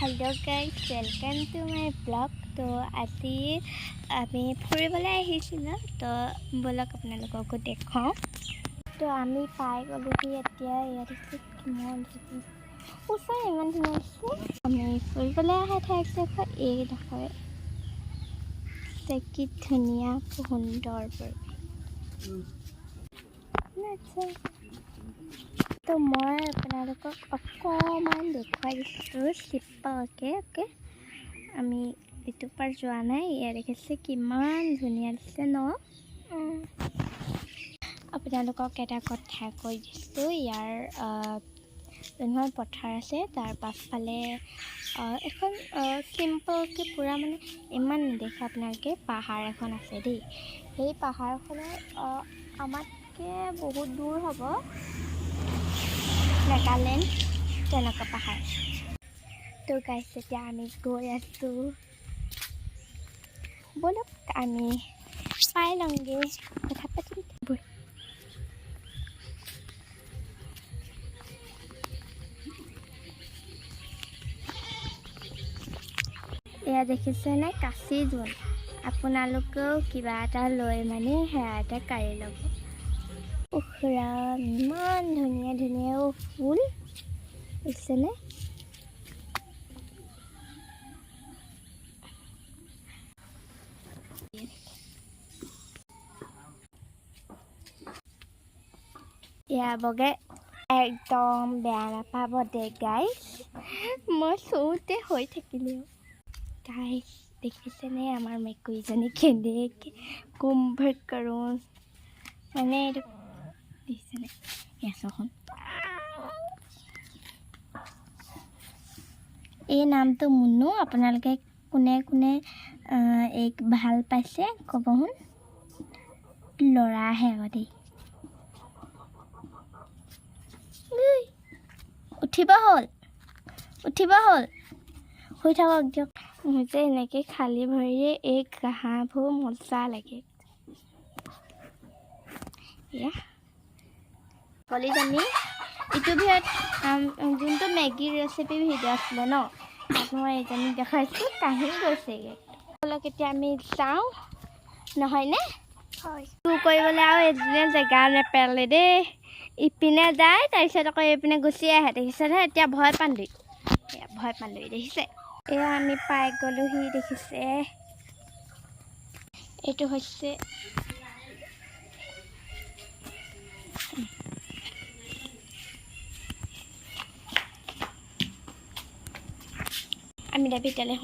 Hello guys welcome to my blog. तो আজি আমি ফুৰিবলৈ আহিছিলোঁ তো বলক আপোনালোককো দেখাওঁ। তো আমি পাই গ'লোহি এতিয়া ইয়াত কিমান ওচৰ ইমান ধুনীয়া আছে। আমি ফুৰিবলৈ অহা ঠাইডোখৰ এইডোখৰ কি ধুনীয়া সুন্দৰ তো মই আপোনালোকক অকণমান দেখুৱাই দিছোঁ চিম্পলকৈ। ওকে আমি এইটো পাৰ যোৱা নাই। ইয়াত দেখিছে কিমান ধুনীয়া দিছে ন। আপোনালোকক এটা কথা কৈ দিছোঁ, ইয়াৰ যোনখন পথাৰ আছে তাৰ পাছফালে এখন চিম্পলকৈ পূৰা মানে ইমান নেদেখে আপোনালোকে পাহাৰ এখন আছে দেই। সেই পাহাৰখনৰ আমাতকৈ বহুত দূৰ হ'ব নাগালেণ্ড তেনেকুৱা পাহাৰ। তো গাইছ এতিয়া আমি গৈ আছোঁ, বলক আমি পাই লওঁগৈ, কথা পাতিম। এয়া দেখিছেনে কাচি জোন। আপোনালোকেও কিবা এটা লৈ মানে সেয়া এটা কাঢ়ি ল'ব। উখৰা ইমান ধুনীয়া ধুনীয়া ফুল দেখিছেনে। এয়া বগে একদম বেয়া নাপাব দে গাইছ, মই চৌতে হৈ থাকিলোঁ। গাইছ দেখিছেনে আমাৰ মেকুৰীজনী কেনেকৈ কমফৰ্ট কৰোঁ মানে এইটো দেখিছেনে। ইয়াচোন এই নামটো মুনু। আপোনালোকে কোনে কোনে এইক ভাল পাইছে ক'বচোন। ল'ৰাহে আকৌ দেই। উঠিব হ'ল শুই থাকক দিয়ক। মোৰ যে এনেকৈ খালী ভৰিৰে এই ঘাঁহবোৰ মজা লাগে। এয়া কলিজানী ইটো ভিডিঅ'ত যোনটো মেগীৰ ৰেচিপি ভিডিঅ' আছিলে ন, তাত মই এজনীক দেখাইছোঁ, কাহি গৈছেগৈ। অলপ এতিয়া আমি যাওঁ নহয়নে। হয় তোৰ কৰিবলৈ আৰু এজনীয়ে জেগা নেপেলালে দেই। ইপিনে যায় তাৰপিছত আকৌ এইপিনে গুচি আহে দেখিছেনে। এতিয়া ভয় পালোঁ দেখিছে। এয়া আমি পাই গ'লোহি দেখিছে। এইটো হৈছে আমি ভিতৰলৈ